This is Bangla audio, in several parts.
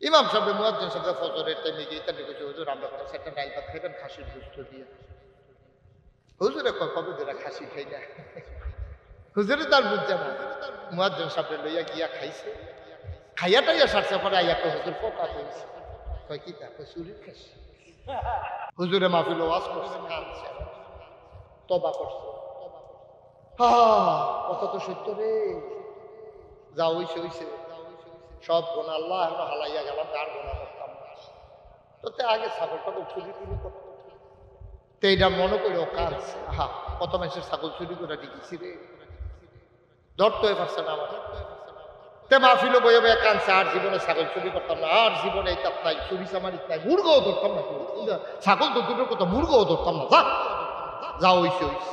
ইমাম সাহেব মুয়াজ্জিন সাহেব ফজরের টাইমে গিয়ে তাদের কাছে হুজুর আমরা কোনো সেটা ডাল ভাত খাইবেন খাসির গোশত দিয়ে। হুজুরে কবে ধরে খাসি খাই না, হুজুরে তার বুঝছে না। মুয়াজ্জিন সাহেব লইয়া গিয়া খাইছে, খাইয়া টাইয়া সারছে পরে আইয়া হুজুর পোকা হয়েছে। কয় কি তা চুরির খাসি। হুজুরে মাহফিল ওয়াজ করছে, কাঁদছে, তবা করছে। কথা তো সত্য রে, যা হইছে হইছে, সব গোনা আল্লাহ আমরা হালাইয়া গেলাম, আর গোনা করতাম না। তো আগে ছাগল টাগল চুরি টুরি করতো, তো এইটা মনে করে ও কাঁদছে। কত মানুষের ছাগল চুরি করে দিয়েছি রে, ধরতে পারছে না আমার। তে মাহফিল বয়ে বয়ে কাঁদছে, আর জীবনে ছাগল চুরি করতাম না, আর জীবনে এই তাপ নাই, চুরি চামারিত নাই, মুরগও ধরতাম না। ছাগল তো দুটোর কথা, মুরগও ধরতাম না। যা হইছে হইছে,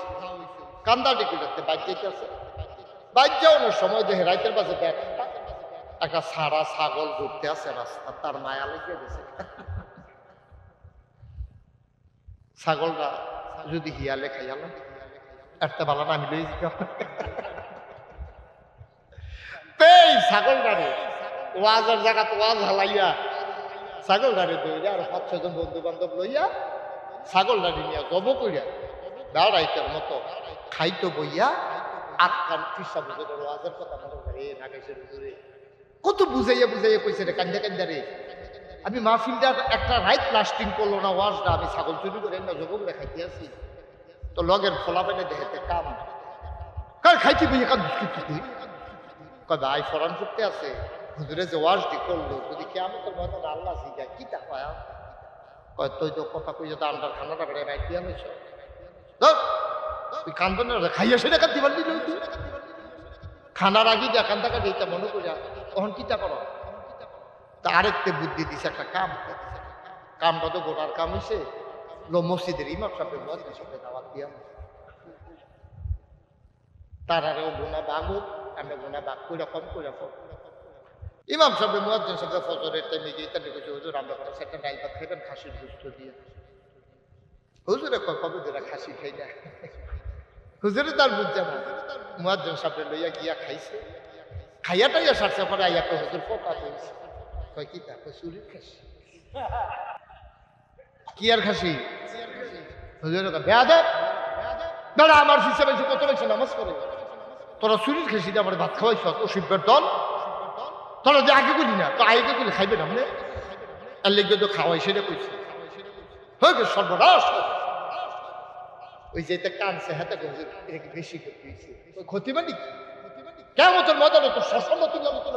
কান্দা ডেকে যাচ্ছে, বাইক যেতেছে। বাইক যাওয়ানোর সময় দেখে রাইতের বাজে একটা সারা ছাগল ঘুরতে আছে রাস্তা, তার মায়া লেগে গেছে। ছাগলটা যদি হিয়ালে খাইয়াল একটা ভালো না, আমি লই ছাগলটারে ওয়াজের জায়গা তো ওয়াজ হালাইয়া ছাগলটারে দইয়া আর 5-6 জন বন্ধু বান্ধব লইয়া ছাগলটারে নিয়ে জব করিয়া দাঁড়াইতের মতো খাইতো বইয়া আটকান ফিসা বুঝে ওয়াজের কথা মনে করে না খাইছে বুঝে কত বুঝাইয়া বুঝাইয়া কইছে রে কান্দা কান্দা রে। আমি মাহফিলটার একটা রাইট লাস্টিং করলো না ওয়াজটা, আমি ছাগল চুরি করে না জব করে খাইতে আছি। তো লগের ফলা পেনে দেখে কাম কার খাইতে বইয়া কান দুষ্কৃত তুই কবে আই ফরান করতে আছে। হুজুরে যে ওয়াজটি করলো, যদি কিয়ামতের ময়দান আল্লাহ জিগায় কি তা কয়, কয় তুই তো কথা কই যে আন্ডার খানাটা বেড়ে রাইট দিয়া লইছ, তুই কান্দন না খাইয়া সেটা কান্দি পারলি তুই খানার আগে যা কান্দা কাটি এটা মনে করিয়া তখন কিতা করো। তা আরেকটা বুদ্ধি দিছে, একটা কাম, কামটা তো গোটার কাম হইছে, লো মসজিদের ইমাম সাহেবের মুয়াজ্জিন সাহেবের দাওয়াত দিয়া তারারেও গোনা বাগুক, আমরা গোনা বাগ কইরা কম কইরা কম। ইমাম সাহেব মুয়াজ্জিন সাহেব ফজরের টাইমে গিয়ে তাদের কাছে হুজুর আমরা কোনো সেটা ডাল ভাত খাইবেন খাসির গোশত দিয়ে। হুজুরে কবে ধরে খাসি খাই না, হুজুরে তার বুঝছে না। মুয়াজ্জিন সাহেব লইয়া গিয়া খাইছে, খাইয়া টাইয়া সারছে পরে আইয়া হুজুর পোকা হয়েছে। কয় কি তা চুরির খাসি। কি আর খাসি? হুজুরে বেয়াদব দাঁড়া, আমার হিসাবে কত বেশি নামাজ পড়ে, তোরা চুরির খাসি দিয়ে আমার ভাত খাওয়াইছ, অসিব্যের দল, তোরা যে আগে করি না তো আগে করলে খাইবে না মানে আর লেগে তো খাওয়াই সেটা কইছে হয়ে সর্বনাশ। ওই যে এটা কানছে হাতে এটা কি বেশি করতে হয়েছে, ওই ক্ষতি মানে কি কেমন তোর মজা তো শ্মশান তুললাম তো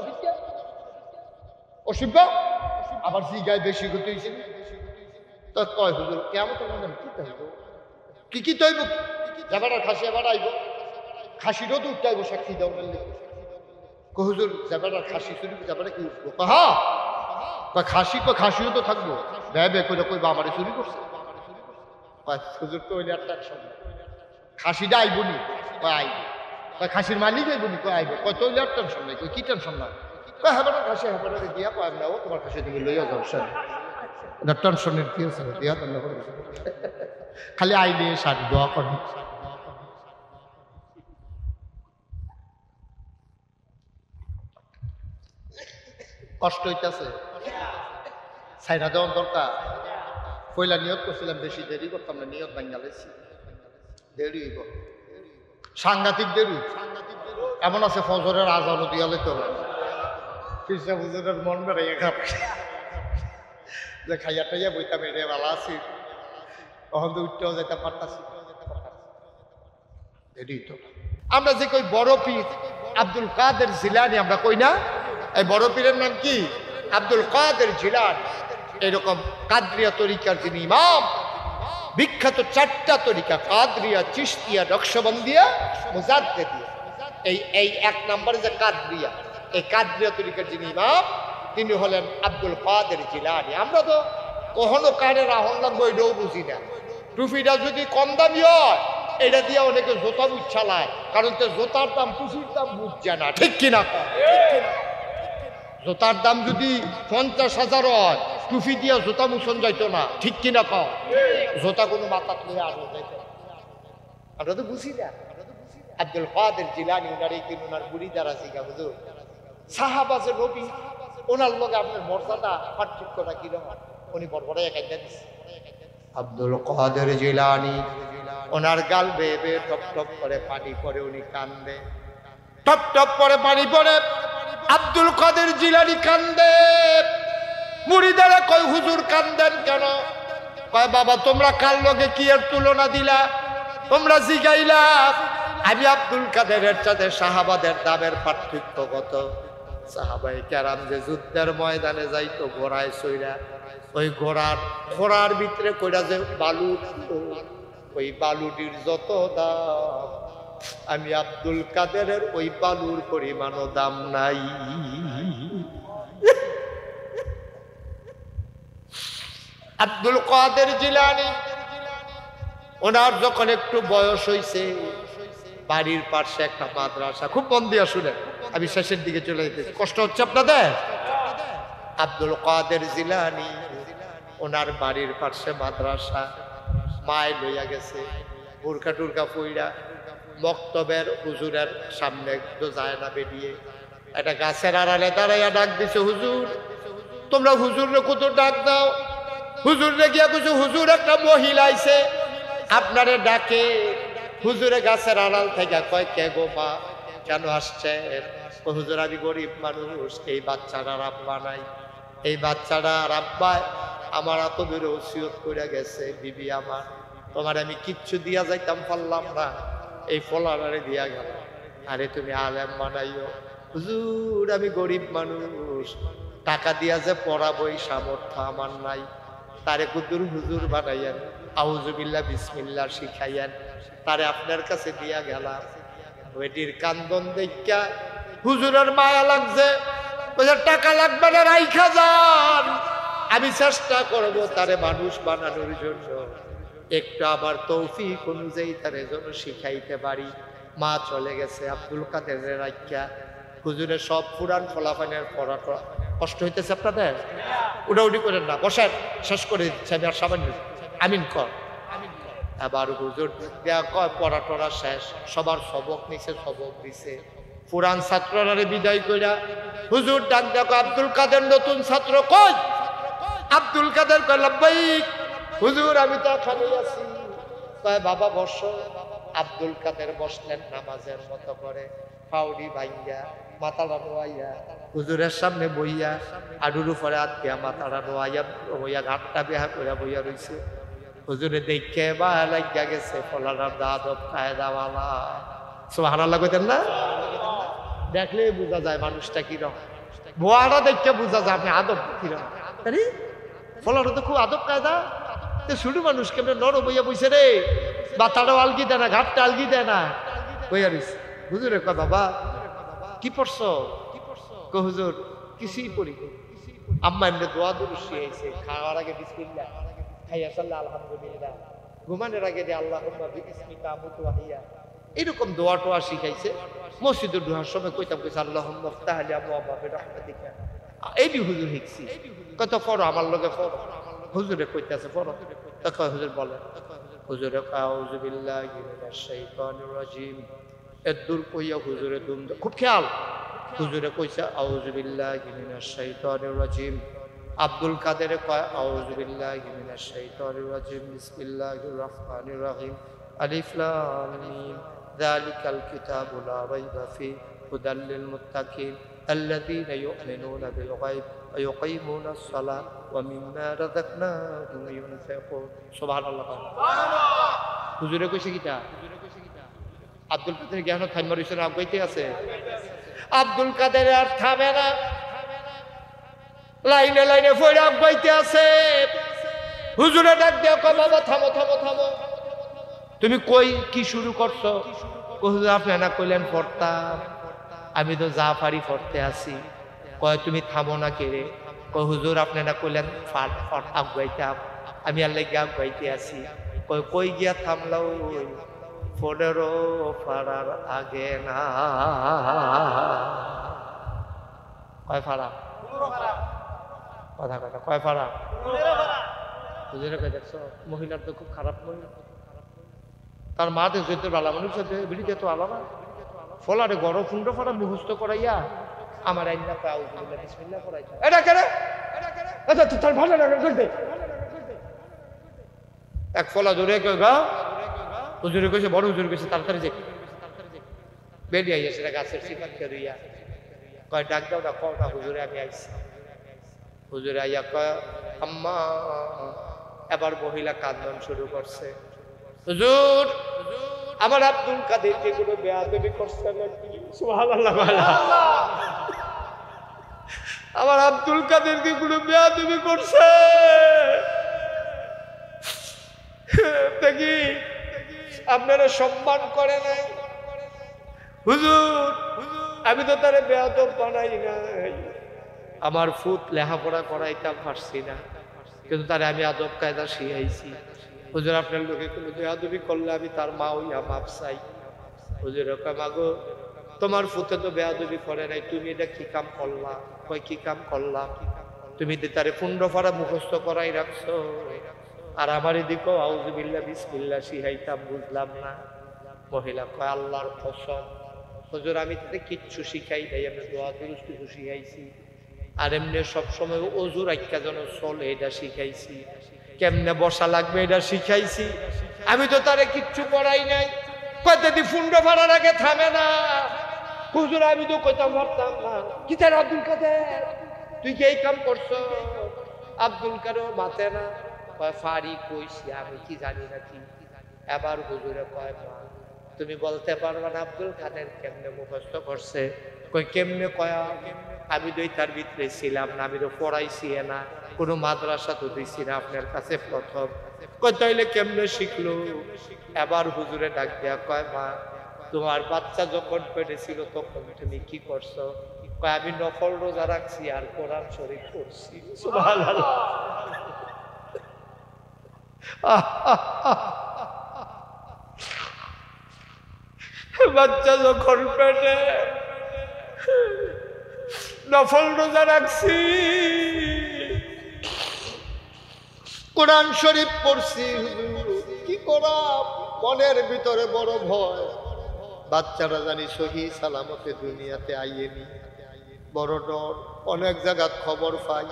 অসিব্য আবার জি গায়ে বেশি করতে হয়েছে। তো কয় হুজুর কেমন তোর মজা কি তৈব, কি তৈব, যাবার খাসি আবার আইব, খাসিরও তো উঠতে আইব সাক্ষী দেওয়ার লেগে। হুজুর যাবার খাসি চুরি যাবারে কি উঠবো, খাসিও তো থাকবো, ব্যয় করে কইবা আমারে চুরি করছে। হুজুর তো ওইলে আর টেনশন নাই, খাসিটা আইবনি আইব, খাসির মালিক আইবনি আইব, কয় তো ওইলে আর টেনশন নাই, কি টেনশন নাই, হ্যাঁ খাসি হ্যাঁ দিয়া কয় নেবো তোমার খাসি তুমি লইয়া যাও স্যার, টেনশনের কি আছে দিয়া খালি আইলে সারি দোয়া করেন। কষ্ট হইতেছে ছাইরা দেওয়ার দরকার। পয়লা নিয়ত করছিলাম বেশি দেরি করতাম না, নিয়ত বাঙ্গালেছি দেরি হইব, সাংঘাতিক দেরি। এমন আছে ফজরের আজানও দিয়া লইতে হবে, ফিরসা হুজুরের মন বেড়াইয়া খাব যে খাইয়া টাইয়া বইতাম এটা ভালো আছি, তখন তো উঠতেও যেতে পারতাছি দেরি তো। আমরা যে কই বড় পীর আব্দুল কাদের জিলানী আমরা কই না, এই বড় পীরের নাম কি আব্দুল কাদের জিলানী। এরকম কাদরিয়া তরিকার যিনি ইমাম, বিখ্যাত 4টা তরিকা কাদরিয়া, চিশতিয়া, নকশবন্দিয়া, মুজাদ্দিদিয়া, এই 1 নম্বরে যে কাদরিয়া, এই কাদরিয়া তরিকার যিনি ইমাম তিনি হলেন আব্দুল কাদের জিলানী। আমরা তো কখনো কারে রাহন লাগবো এটাও বুঝি না। টুপিটা যদি কম দামি হয় এটা দিয়ে অনেকে জোতা বুঝ চালায়, কারণ তো জোতার দাম টুপির দাম বুঝছে না, ঠিক কিনা? জোতার দাম যদি 50,000 হয় টুপি দিয়া জোতা মুছন যাইতো না, ঠিক কিনা? পাও জোতা কোনো মাথা তুলে আরো যাইতো, আমরা তো বুঝি না। আব্দুল কাদের জিলানী উনার একদিন উনার বুড়ি দ্বারা জিজ্ঞা হুজুর সাহাবা যে নবী ওনার লগে আপনার মর্যাদা পার্থক্যটা কিরকম? উনি বড় একাইটা দিচ্ছে। আব্দুল কাদের জিলানী, ওনার গাল বেয়ে বেয়ে টপ টপ করে পানি পড়ে, উনি কান্দে, টপ টপ করে পানি পড়ে। আব্দুল কাদের জিলানী কান্দে। মুরিদারা কয় হুজুর কান্দেন কেন? কয় বাবা তোমরা কার লগে কি এর তুলনা দিলা? তোমরা জিগাইলা আমি আব্দুল কাদেরের সাথে সাহাবাদের দামের পার্থক্য কত? সাহাবাই কেরাম যে যুদ্ধের ময়দানে যাইতো ঘোড়ায় চইরা, ওই ঘোড়ার ভিতরে কইরা যে বালু, ওই বালুটির যত দাম, আমি আব্দুল কাদেরের ওই বালুর পরিমাণও দাম নাই। আব্দুল কাদের জিলানী ওনার যখন একটু বয়স হইছে, বাড়ির পাশে একটা মাদ্রাসা, খুব মন দিয়া শুনেন, আমি শেষের দিকে চলে যেতেছি, কষ্ট হচ্ছে আপনাদের। আব্দুল কাদের জিলানী ওনার বাড়ির পাশে মাদ্রাসা, মায় লইয়া গেছে বোরকা টুরকা পইরা, মক্তবের হুজুরের সামনে যায় না বেরিয়ে একটা গাছের আড়ালে দাঁড়াইয়া ডাক দিছে, হুজুর তোমরা হুজুরে কত ডাক দাও। হুজুরে গিয়া কিছু, হুজুর একটা মহিলা আইছে আপনারে ডাকে। হুজুরে গাছের আড়াল থেকে কয় কে গো মা, কেন আসছে? হুজুর আমি গরিব মানুষ, এই বাচ্চাটার আব্বা নাই, এই বাচ্চাটার আব্বায় আমার এত দূরে ওসিয়ত করে গেছে, বিবি আমার তোমার আমি কিচ্ছু দিয়া যাইতাম পারলাম না, এই ফলারে দিয়া গেল। আরে তুমি আলেম বানাইও। হুজুর আমি গরিব মানুষ, টাকা দিয়া যে পড়াবো এই সামর্থ্য আমার নাই, তারে কুদুর হুজুর বানাইয়েন, আউযুবিল্লাহ বিসমিল্লাহ শিখাইয়েন, তারে আপনার কাছে দিয়া গেলাম। বেটির কান্দন দেখা হুজুরের মায়া লাগছে, টাকা লাগবে না, রাইখা যান, আমি চেষ্টা করব তারে মানুষ বানানোর জন্য, একটু আবার তৌফিক অনুযায়ী তারে যেন শিখাইতে পারি। মা চলে গেছে আব্দুল কাদেরের রাইখা। হুজুরের সব পুরান ফলাফানের পড়াটা কষ্ট হইতেছে আপনাদের, উড়াউড়ি করেন না, বসেন, শেষ করে দিচ্ছে আমি আর সামান্য। আমিন কর। আবার হুজুর দেয়া কয় পড়া টড়া শেষ, সবার সবক নিছে, সবক দিছে। পুরান ছাত্ররা বিদায় কইরা হুজুর ডাক দেখো, আব্দুল কাদের নতুন ছাত্র কই? আব্দুল কাদের কয় লাব্বাইক হুজুর আমি তো এখানেই আছি। কয় বাবা বসো। আব্দুল কাদের বসলেন নামাজের মতো করে, পাউডি ভাইয়া মাথাটা নোয়াইয়া হুজুরের সামনে বইয়া, আডুর উপরে হাত দিয়া মাথাটা নোয়াইয়া বইয়া, ঘাটটা বেহা করে বইয়া রইছে। হুজুরে দেখে বা লাগিয়া গেছে, ফলাটার দাদব কায়দাওয়ালা। সুবহানাল্লাহ কইতেন না? দেখলে বোঝা যায় মানুষটা কিরকম, ভুয়াটা দেখতে বোঝা যায় আপনি আদব কিরকম। আরে ফলাটা তো খুব আদব কায়দা, শুরু মানুষ কেমন নর বইয়া বইছে রে, বাতাটাও আলগি দেয় না, ঘাটটা আলগি দেয় না, বইয়া রইছে। হুজুরে কয় বাবা কি পড়ছো? কয় হুজুর কিছুই পড়ি। আম্মা এমনি দোয়া দুরুশি আইছে, খাওয়ার আগে বিসমিল্লাহ, খাইয়া সাল্লাহ আলহামদুলিল্লাহ, ঘুমানোর আগে দিয়ে আল্লাহুম্মা বিসমিকা আমুতু ওয়া আহইয়া, এরকম দোয়া টোয়া শিখাইছে। মসজিদে ঢোকার সময় কইতাম কইছে আল্লাহুম্মা ইফতাহ লি আবওয়াবা বিরহমাতিকা, এই বি হুজুর শিখছি। কত পড়ো আমার লগে পড়ো। হুজুরে কইতাছে পড়ো। তখন হুজুর বলে, হুজুরে আউযু বিল্লাহি মিনাশ শাইতানির রাজিম, এর দূর কইয়া হুজুরে দুম, খুব খেয়াল। হুজুরে কইছে আউযু বিল্লাহি মিনাশ শাইতানির রাজিম। আব্দুল কাদের কয় আউযু বিল্লাহি মিনাশ শাইতানির রাজিম, বিসমিল্লাহির রহমানির রহিম, আলিফ লাম মিম, যালিকাল কিতাবু লা রাইবা ফিহি হুদাল লিল মুত্তাকিন আল্লাযীনা ইউমিনুনা বিল গায়ব ওয়া ইউকিমুনাস সালাত ওয়া মিম্মা রাযাকনাহুম ইউনফিকুন। সুবহানাল্লাহ। সুবহানাল্লাহ। হুজুরে কইছে কিটা? আব্দুল কাদের জ্ঞান থাইমা রইছে না, আগাইতে আছে। আব্দুল কাদের আর থামে না, লাইনে লাইনে ফইরা আগাইতে আছে। হুজুরে ডাক দেও, কয় বাবা থামো থামো থামো, তুমি কই কি শুরু করছো? হুজুর আপনি না কইলেন পড়তাম, আমি তো জাফারি পড়তে আছি। কয় তুমি থামো না কে রে? কয় হুজুর আপনি না কইলেন আগাইতাম, আমি আর লেগে আগাইতে আছি। কয় কই গিয়া থামলাও? 15 পাড়ার আগে না। কয় পাড়া? কথা কথা কয় পাড়া? হুজুরে কয় দেখছো মহিলার তো খুব খারাপ মহিলা, তার মা দেখতে ভালো মানুষ বিড়িতে তো আলাদা, ফলারে গড় ফুন্ড ফাড়া মুখস্থ করাইয়া আমার আইনা কয় আউযুবিল্লাহ বিসমিল্লাহ পড়াই দাও। এটা কেন? আচ্ছা তোর ভালো লাগে করতে। এক ফলা ধরে কই গা হুজুরে কইছে বড় হুজুর কইছে তাড়াতাড়ি যাই। বেরিয়ে আইছে গাছের শিকার করিয়া কয় ডাক দাও না কও না হুজুরে আমি আইছি। হুজুরে আইয়া কয় আম্মা। এবার মহিলা কান্দন শুরু করছে। হুজুর আমার আব্দুল কাদের কে কোনো বেয়াদবি করছে নাকি? সুবহানাল্লাহ। আমার আব্দুল কাদের কে কোনো বেয়াদবি করছে দেখি আপনারা সম্মান করে নাই। হুজুর আমি তো তারে বেয়াদব বানাই নাই। আমার ফুত লেখাপড়া করাইতাম পারছি না, কিন্তু তারে আমি আদব কায়দা শিখাইছি। হুজুর আপনার লোকে কোনো বেয়াদবি করলে আমি তার মা হইয়া মাপ চাই। হুজুর কয় মাগো তোমার ফুতে তো বেয়াদবি করে নাই, তুমি এটা কি কাম করলা? কয় কি কাম করলাম? তুমি তারে 15 পারা মুখস্থ করাই রাখছো, আর আমার এদিকেও আউযুবিল্লাহ বিসমিল্লাহ শিখাইতাম, বুঝলাম না। মহিলা কয় আল্লাহর কসম হুজুর আমি তাতে কিচ্ছু শিখাই নাই, আমি দোয়া দুরুদ কিছু শিখাইছি, আর এমনি সবসময় অজু রাখা যেন চলে এটা শিখাইছি, কেমনে বসা লাগবে এটা শিখাইছি, আমি তো তারে কিচ্ছু পড়াই নাই। কয়দিন 15 পারার আগে থামে না। হুজুর আমি তো কইতাম পারতাম না। কি তার আব্দুল কাদের তুই কি এই কাম করছো? আব্দুল কাদের মাতে না। কয় ফারি কইছি আমি কি জানি না কি। এবার হুজুরে কয় মা তুমি বলতে পারবা না আব্দুল কাদের কেমনে মুখস্থ করছে? কই কেমনে? কয়া আমি তো তার ভিতরে ছিলাম না, আমি তো পড়াইছি না, কোনো মাদ্রাসা তো দিছি না, আপনার কাছে প্রথম। কয় তাইলে কেমনে শিখলো? এবার হুজুরে ডাক দিয়া কয় মা তোমার বাচ্চা যখন পেটে ছিল তখন তুমি কি করছো? কয় আমি নফল রোজা রাখছি আর কোরআন শরীফ পড়ছি। সুবহানাল্লাহ। বাচ্চা যখন পেটে নফল রোজা রাখছি কোরআন শরীফ পড়ছি। কি করা, মনের ভিতরে বড় ভয়, বাচ্চারা জানি সহি সালামতে দুনিয়াতে আইয়েনি, বড় ডর। অনেক জায়গার খবর পাই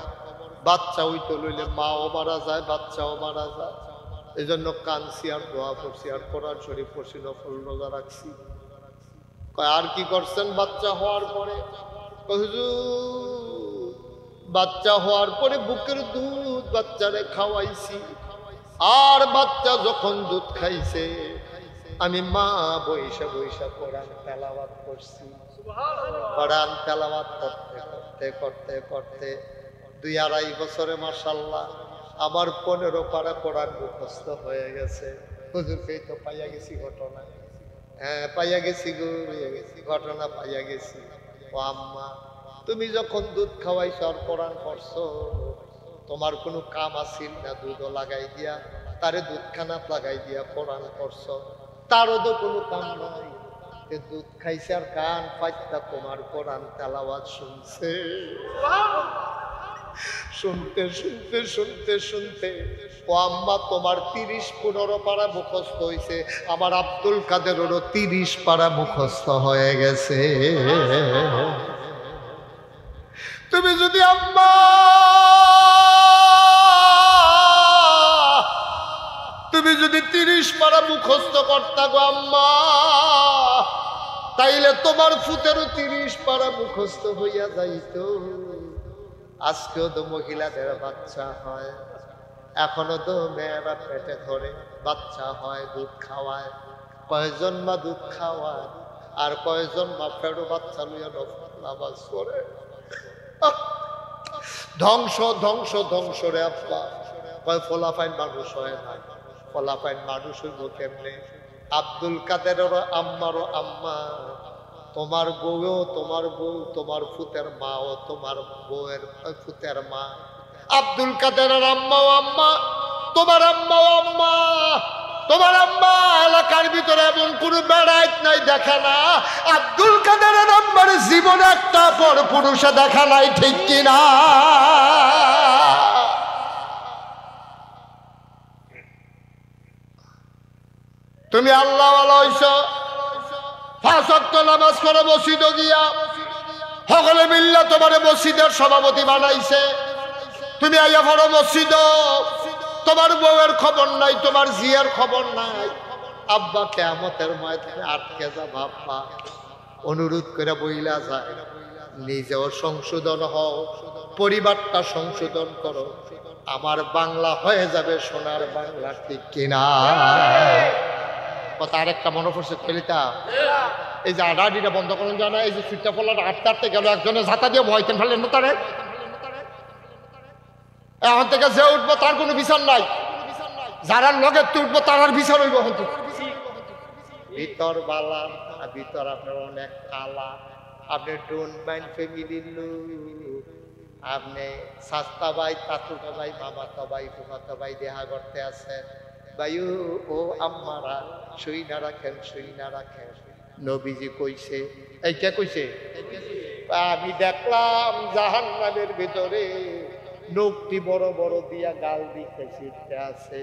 বাচ্চা হইতে লইলে মাও মারা যায়, বাচ্চাও মারা যায়। এই জন্য কানছি আর দোয়া করছি আর কোরআন শরীফ পড়ছি, নফল রোজা রাখছি। আর কি করছেন বাচ্চা হওয়ার পরে? হুজুর বাচ্চা হওয়ার পরে বুকের দুধ বাচ্চারে খাওয়াইছি, আর বাচ্চা যখন দুধ খাইছে আমি মা বৈশা বৈশা কোরআন তেলাওয়াত করছি। কোরআন তেলাওয়াত করতে করতে করতে করতে 2-2.5 বছরে মাশাআল্লাহ আমার 15 পারা কোরআন মুখস্থ হয়ে গেছে। হুজুরকেই তো পাইয়া গেছি ঘটনা। হ্যাঁ পাইয়া গেছি গো, ঘটনা পাইয়া গেছি। ও আম্মা তুমি যখন দুধ খাওয়াইছো আর কোরআন পড়ছো, তোমার কোনো কাম আসিল না? দুধও লাগাই দিয়া তারে দুধখানা লাগাই দিয়া কোরআন পড়ছো, তারও তো কোনো কাম নাই। দুধ খাইছে আর কান পাইতা তোমার কোরআন তেলাওয়াত শুনছে। শুনতে শুনতে শুনতে শুনতে ও আম্মা তোমার 30-15 পারা মুখস্থ হয়েছে, আমার আব্দুল কাদেরেরও 30 পারা মুখস্থ হয়ে গেছে। তুমি যদি আম্মা তুমি যদি 30 পারা মুখস্থ করতা গো আম্মা, তাইলে তোমার ফুতেরও 30 পারা মুখস্থ হইয়া যাইত। আজকেও তো মহিলাদের বাচ্চা হয়, এখনো তো মেয়েরা পেটে ধরে বাচ্চা হয়, দুধ খাওয়ায়। কয়জন মা দুধ খাওয়ায় আর কয়জন মা ফেরো বাচ্চা লইয়া নফল নামাজ পড়ে। ধ্বংস ধ্বংস ধ্বংস রে আব্বা। কয় ফলাফাইন মানুষ হয় না, ফলাফাইন মানুষ হইব কেমনে? আব্দুল কাদেরের আম্মারও আম্মা, তোমার বউও তোমার বউ, তোমার ফুতের মাও তোমার বউয়ের ফুতের মা। আব্দুল কাদেরের আম্মাও আম্মা, তোমার আম্মাও আম্মা। তোমার আম্মা এলাকার ভিতরে এমন কোন বেড়াইত নাই দেখা না, আব্দুল কাদেরের আম্মার জীবনে একটা পর পুরুষে দেখা নাই, ঠিক কিনা? তুমি আল্লাহ ওয়ালা হইছো, 5 ওয়াক্ত নামাজ পড়ো মসজিদে গিয়া, সকলে মিল্লা তোমার মসজিদের সভাপতি বানাইছে, তুমি আইয়া পড়ো মসজিদ, তোমার বউয়ের খবর নাই, তোমার জিয়ার খবর নাই। আব্বা কিয়ামতের ময়দানে আটকে যাবা আব্বা। অনুরোধ করে বইলা যায়, নিজেও সংশোধন হও, পরিবারটা সংশোধন করো, আমার বাংলা হয়ে যাবে সোনার বাংলা, ঠিক কিনা? কথা আরেকটা মনে পড়ছে কলিতা, এই যে আডাডিটা বন্ধ করেন জানা, এই যে সুইটটা ফলার আটতে গেল, একজনের ঝাঁটা দিয়ে ভয়তেন ফেলেন না তারে। এখন থেকে যে উঠবো তার কোনো বিচার নাই, যারা লগে উঠবো তার আর বিচার হইব। ভিতর বালা, ভিতর আপনার অনেক কালা। আপনি ডোন্ট মাইন্ড ফ্যামিলির লোক, আপনি সাস্তা ভাই, তাতুটা ভাই, মামাতো ভাই, ফুফাতো ভাই দেখা করতে আছেন। ভাইও ও আম্মারা সই না রাখেন, সই না রাখেন। নবীজি কইছে, এই কে কইছে? আমি দেখলাম জাহান্নামের ভিতরে লোকটি বড় বড় দিয়া গাল দিতে ছিটতে আছে,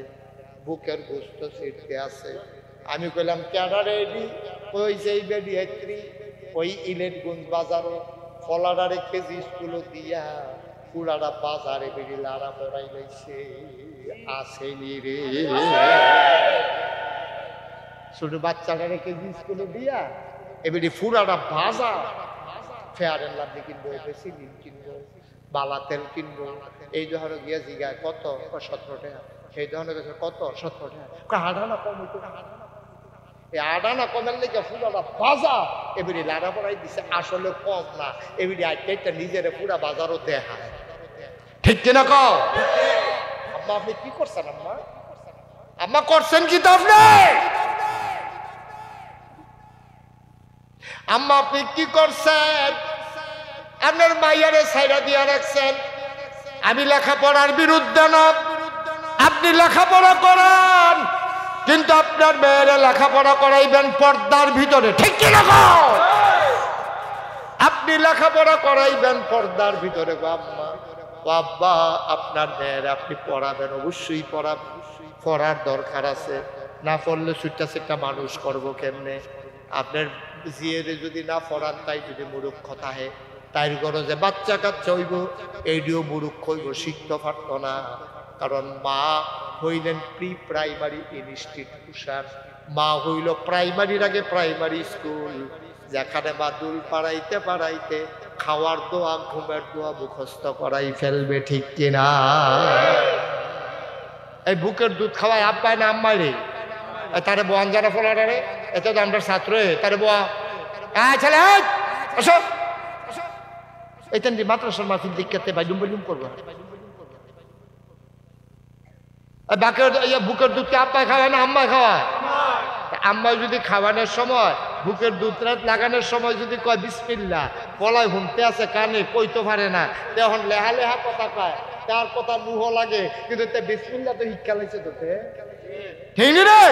বুকের গোস্ত ছিটতে আছে। আমি কইলাম কেডা রেডি? ওই যেই বেডি হেত্রী, ওই ইলেটগঞ্জ বাজারও ফলাডারে কেজি স্কুলও দিয়া পুরাটা বাজারে বেরিয়ে লাড়া পড়াই লাইছে। আসেনি রে ছোট বাচ্চাটারে কেজি স্কুলে দিয়া এবারে পুরাটা বাজার ফেয়ার এন্ড লাভলি কিনবো, বেসিলিন কিনবো, বালা তেল কিনবো। এই ধরনের গিয়া জিগায় কত? 17 টাকা। সেই ধরনের কত? 17 টাকা। আডানা কম হইতো, এই আডানা কমের লেগে পুরাটা বাজার এবারে লাড়া পড়াই দিছে। আসলে কম না, এবারে আইটা নিজের পুরা বাজারও দেখায়, ঠিক কিনা কও? আম্মা আপনি কি করছেন? আম্মা আম্মা করছেন কি তো আপনি? আম্মা আপনি কি করছেন? আপনার মাইয়ারে সাইডা দিয়া রাখছেন। আমি লেখাপড়ার বিরুদ্ধে না, আপনি লেখাপড়া করান, কিন্তু আপনার মেয়েরা লেখাপড়া করাইবেন পর্দার ভিতরে, ঠিক কিনা কও? আপনি লেখাপড়া করাইবেন পর্দার ভিতরে। আম্মা বাবা আপনার মেয়েরা আপনি পড়াবেন, অবশ্যই পড়াবেন, পড়ার দরকার আছে। না পড়লে ছুটটা সেটা মানুষ করবো কেমনে? আপনার জিয়েরে যদি না পড়ান, তাই যদি মূর্খ থাকে, তাই গরজে বাচ্চা কাচ্চা হইব, এইটিও মূর্খ হইব, শিখতে পারত না। কারণ মা হইলেন প্রি প্রাইমারি ইনস্টিটিউশন, মা হইল প্রাইমারির আগে প্রাইমারি স্কুল, যেখানে মা দুল পাড়াইতে পাড়াইতে খাওয়ার দোয়া, ঘুমের দোয়া মুখস্থ করাই ফেলবে, ঠিক কিনা? এই বুকের দুধ খাওয়ায় আব্বাই না আম্মাই রে? তারে বোয়ান যারা ফলারে, এত তো আমরা ছাত্র, তারে বোয়া ছেলে আসো, এইতেন মাদ্রাসার মাহফিল দিকতে বাইডুম বাইডুম করবো। বুকের দুধকে আব্বাই খাওয়ায় না আম্মাই খাওয়ায়? আম্মাই যদি খাওয়ানোর সময় বুকের দুধ লাগানোর সময় যদি কয় বিসমিল্লাহ, পলায় ঘুমতে আছে কানে, কইতে পারে না, তখন লেহা লেহা কথা কয়, তার কথা মুহ লাগে, কিন্তু বিসমিল্লাহ তো শিক্ষা লাগছে তোতে, ঠিক রে?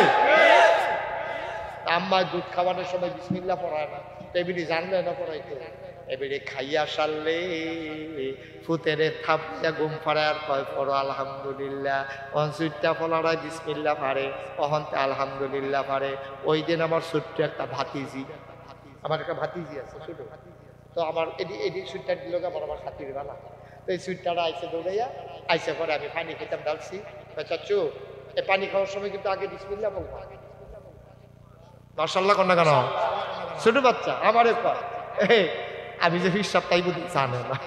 আম্মাই দুধ খাওয়ানোর সময় বিসমিল্লাহ পড়ায় না, এবিডি জানলে না পড়াইতে। এবারে খাইয়া সারলে ফুতেরে থাপটা ঘুম ফাড়ে আর কয় পড়ো আলহামদুলিল্লাহ। অনসুইটটা ফলারায় বিসমিল্লাহ পারে, অহন্তে আলহামদুলিল্লাহ পারে। ওই দিন আমার ছোট্ট একটা ভাতিজি, আমার একটা ভাতিজি আছে ছোট, তো আমার এডি সুইটটা দিল আমার খাতির বেলা। তো এই সুইটটাটা আইসে দৌড়াইয়া আইসে পরে আমি পানি খেতাম ডালছি, চাচ্ছু এই পানি খাওয়ার সময় কিন্তু আগে বিসমিল্লাহ বলবো। মাশাআল্লাহ কন্যা কেন? ছোট বাচ্চা আমার আমি যে হিসাব তাই বুঝি জানে না।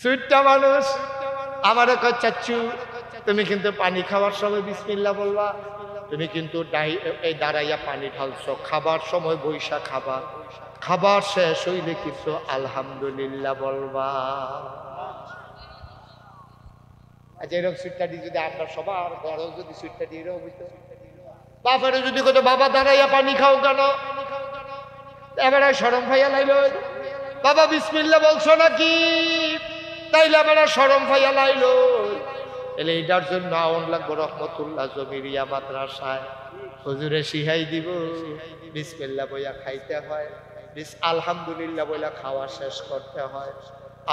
সুইটটা মানুষ আমারে কয় চাচ্ছু তুমি কিন্তু পানি খাওয়ার সময় বিসমিল্লাহ বলবা, তুমি কিন্তু এই দাঁড়াইয়া পানি ঢালছো, খাবার সময় বৈশা খাবা, খাবার শেষ হইলে কিছু আলহামদুলিল্লাহ বলবা। আচ্ছা এরকম সুইটটা দিয়ে যদি আমরা সবার বড় যদি সুইটটা দিয়ে এরকম হইতো, বাবারে যদি কত বাবা দাঁড়াইয়া পানি খাও কেন, এবারে শরম ভাইয়া লাইল, বাবা বিসমিল্লাহ বলছো নাকি, তাইলে এবারে শরম ভাইয়া লাইল। এলে এটার জন্য আউন লাগবো রহমতুল্লাহ জমিরিয়া মাদ্রাসায়, হুজুরে শিখাই দিব বিসমিল্লাহ বইয়া খাইতে হয়, আলহামদুলিল্লাহ বইলা খাওয়া শেষ করতে হয়।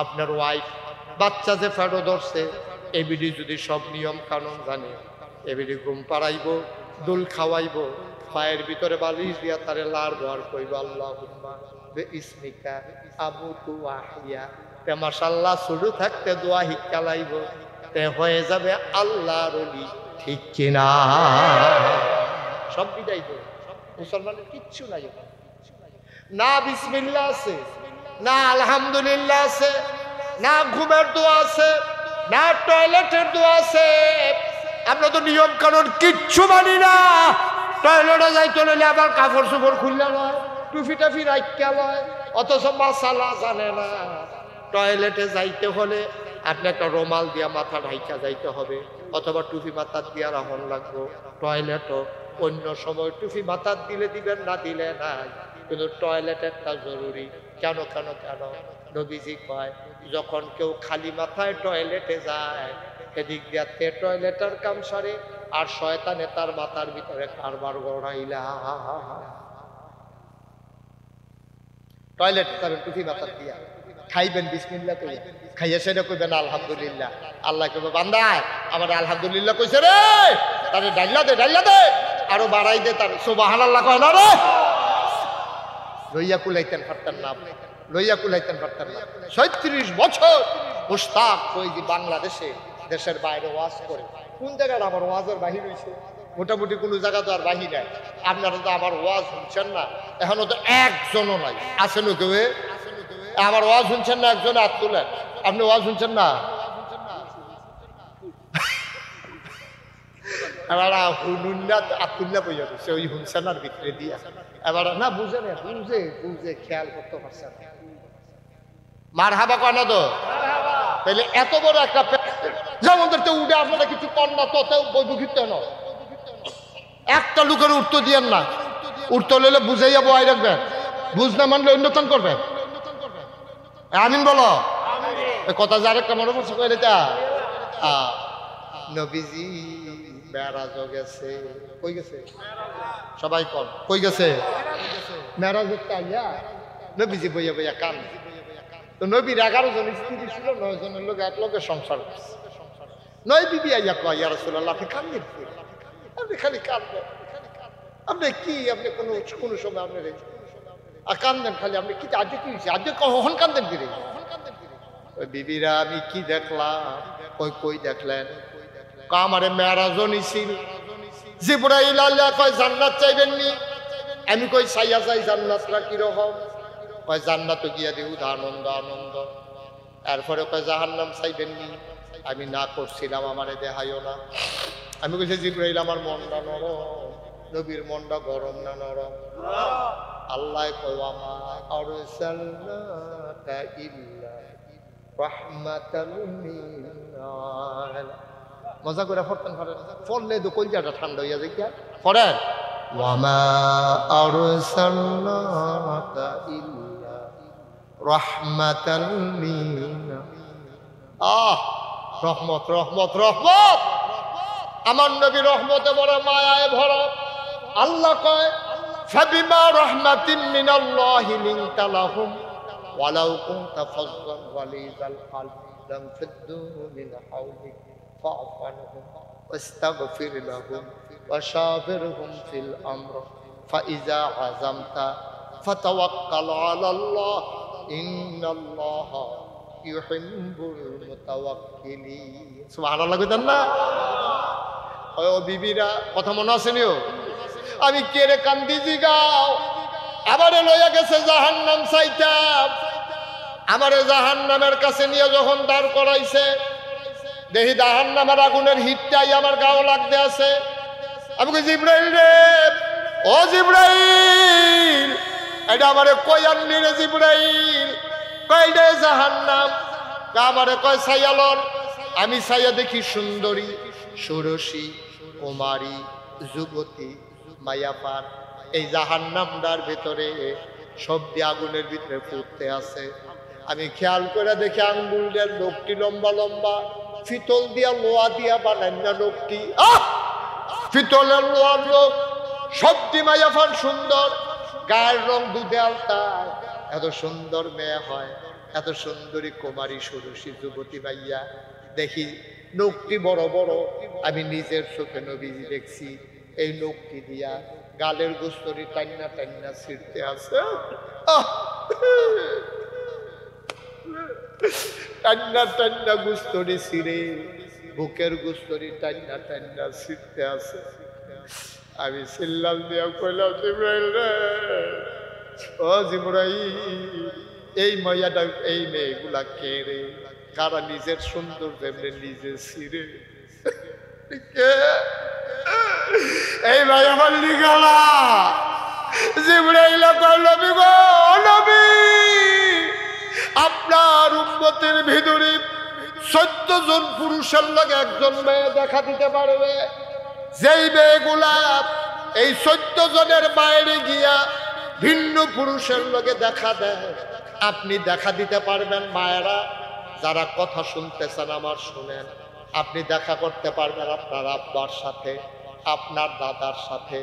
আপনার ওয়াইফ বাচ্চা যে ফেরো ধরছে, এবিডি যদি সব নিয়ম কানুন জানে, এবিডি ঘুম পাড়াইব, দুল খাওয়াইব, পায়ের ভিতরে বালিশ দিয়া তারে লার বার কইব আল্লাহুম্মা বিইসমিকা আমুতু ওয়া আহইয়া। তে মাশাআল্লাহ শুরু থাকতে দোয়া শিক্ষা লাইব, তে হয়ে যাবে আল্লাহর ওলি, ঠিক কিনা? সব বিদায় দেব, মুসলমানের কিচ্ছু নাই ওখানে। না বিসমিল্লাহ আছে, না আলহামদুলিল্লাহ আছে, না ঘুমের দোয়া আছে, না টয়লেটের দোয়া আছে। আমরা তো নিয়ম কানুন কিচ্ছু মানি না। টয়লেটে যাইতে হলে আবার কাপড় চোপড় খুললে নয়, টুফি টাফি রাখা নয়, অথচ মাসালা জানে না। টয়লেটে যাইতে হলে আপনি একটা রুমাল দিয়া মাথা ঢাইকা যাইতে হবে, অথবা টুপি মাথার দিয়া রাখন লাগবো। টয়লেটও অন্য সময় টুপি মাথার দিলে দিবেন, না দিলে নাই, কিন্তু টয়লেট একটা জরুরি। কেন কেন কেন? নবীজি কয় যখন কেউ খালি মাথায় টয়লেটে যায়, এদিক দিয়াতে টয়লেটের কাম সারে, আর শয়তানে তার মাথার ভিতরে কারবার গড়াইলা। টয়লেটে যাবেন টুপি মাথার দিয়া, খাইবেন বিসমিল্লাহ কইয়া, খাইয়া সেটা কইবেন আলহামদুলিল্লাহ। আল্লাহ কইবে বান্দা আমার আলহামদুলিল্লাহ কইছে রে, তারে ডাইলা দে, ডাইলা দে, আরো বাড়াই দে, তার সুবহানাল্লাহ কয় না রে। লইয়া কুলাইতেন পারতেন না, লইয়া কুলাইতেন পারতেন না। ৩৭ বছর মুশতাক ফৈজি বাংলাদেশে, দেশের বাইরে ওয়াজ করে। কোন জায়গাটা আমার ওয়াজের বাহির হয়েছে? মোটামুটি কোনো জায়গা তো আর বাহির নাই। আপনারা তো আমার ওয়াজ শুনছেন না, এখনো তো একজনও নাই। আসেন কেউ আমার ওয়াজ শুনছেন না? একজন হাত তুলেন। আপনি ওয়াজ শুনছেন না? এবার আতুল্লা বইয়া দিচ্ছে ওই হুনসানার ভিতরে দিয়া। এবার না বুঝে না, বুঝে বুঝে খেয়াল করতে পারছে না। মার হাবা কয় না তো? তাহলে এত বড় একটা যেমন তো উঠে আপনারা কিছু কর না, তো বৈবুখিত না, একটা লোকের উঠতে দিয়েন না। উঠতে হলে বুঝাইয়া বয় রাখবেন, বুঝ না মানলে অন্যতন করবেন। আমিন বলো। কথা যার একটা মনে পড়ছে কইলে তা নবীজি মেরাজ গেছে। কই গেছে? সবাই কর কই গেছে? মেরাজ আইয়া নবীজি বইয়া বইয়া কান। তো নবীর 11 জন স্ত্রী ছিল, 9 জনের লোক এক লোকের সংসার করছে। 9 বিবি আইয়া কয় ইয়া রাসূলুল্লাহ আপনি কান্দেন, আপনি খালি কান্দেন, আপনি কি, আপনি কোনো সময় আপনি আর কান্দেন খালি, আপনি কি আজকে কি হয়েছে? আজকে কখন কান্দেন ফিরে? ওই বিবিরা আমি কি দেখলাম? কই দেখলেন? আমারে মেরাজও নিছিল। জিবরাইল আল্লাহ কয় জান্নাত চাইবেন নি? আমি কই চাইয়া চাই জান্নাতটা কিরকম? কয় জান্নাতও গিয়া দিউ আনন্দ আনন্দ। এরপরে কয় জাহান্নাম চাইবেন নি? আমি না করছিলাম, আমারে দেখাইও না। আমি কইছি জিবরাইল আমার মনটা নরম। নবীর মনটা গরম না নরম? আল্লাহ কয় আমা আরসালনাকা ইল্লা রাহমাতাল লিল আলামিন। মজা করে পড়তেন, পড়লে তো কলজাটা ঠান্ডা হইয়া যায়। পড়েন ওয়ামা আরসালনাকা ইল্লা রাহমাতাল লিল আলামিন। রহমত রহমত রহমত, আমার নবী রহমতে বড়, মায়ায় ভরা। আল্লাহ কয় ফাবিমা রাহমাতিন মিনাল্লাহি লিনতা লাহুম ওয়ালাউ কুনতা ফাযযান গালিযাল কলবি লানফাদ্দু মিন হাওলিক ফা'ফু আনহুম ওয়াস্তাগফির লাহুম ওয়াশাবিরহুম ফিল আমর ফাইযা আযামতা ফাতাওয়াক্কাল আলাল্লাহ ইন্নাল্লাহা ইউহিব্বুল মুতাওয়াক্কিলিন। সুবহানাল্লাহ কইতেন না? ও বিবিরা কথা মনে আছে নিও? আমি কে রে কান্দি জিগাও, আবারে লইয়া গেছে জাহান্নাম চাইতাম। আমারে জাহান্নামের কাছে নিয়ে যখন দাঁড় করাইছে, দেখি জাহান্নামের আগুনের হিটটাই আমার গাও লাগতে আছে। আমি কই জিবরাইল রে, ও জিবরাইল, এটা আমারে কই আনলি রে জিবরাইল? কই রে জাহান্নাম? আমারে কয় ছায়ালন। আমি ছায়া দেখি সুন্দরী, ষোড়শী, কুমারী, যুবতী, মায়াপার। এই জাহান্নামটার ভিতরে সবদি আগুনের ভিতরে ফুটতে আছে। আমি খেয়াল করে দেখি আঙ্গুলের লোকটি লম্বা লম্বা, ফিতল দিয়া লোহা দিয়া বানান না লোকটি। ফিতলের লোহার লোক, সবদি মায়াপার, সুন্দর, গায়ের রং দুধে আলতা। এত সুন্দর মেয়ে হয়, এত সুন্দরী কুমারী, ষোড়শী, যুবতী মাইয়া। দেখি লোকটি বড় বড়। আমি নিজের চোখে নবীজি দেখছি, এই লোকটি দিয়া গালের গোস্তরি টান্না টান্না ছিঁড়তে আছে, টান্না টান্না গুস্তরি ছিঁড়ে বুকের গুস্তরি টান্না টান্না ছিঁড়তে আছে। আমি চিল্লাল দিয়া কইলাম, জিব্রাইল রে, ও জিব্রাইল, এই মাইয়াটা এই মেয়েগুলা কে রে? কারা নিজের সুন্দর যেমনি নিজে ছিঁড়ে এই ভাই আমার লিগালা। জিবরাইল কয়, নবী গো, নবী, আপনার উম্মতের ভিতরে 14 জন পুরুষের লগে একজন মেয়ে দেখা দিতে পারবে। যেই মেয়েগুলা এই 14 জনের বাইরে গিয়া ভিন্ন পুরুষের লগে দেখা দেয়, আপনি দেখা দিতে পারবেন? মায়েরা যারা কথা শুনতেছেন আমার শুনেন, আপনি দেখা করতে পারবেন আপনার আব্বার সাথে, আপনার দাদার সাথে,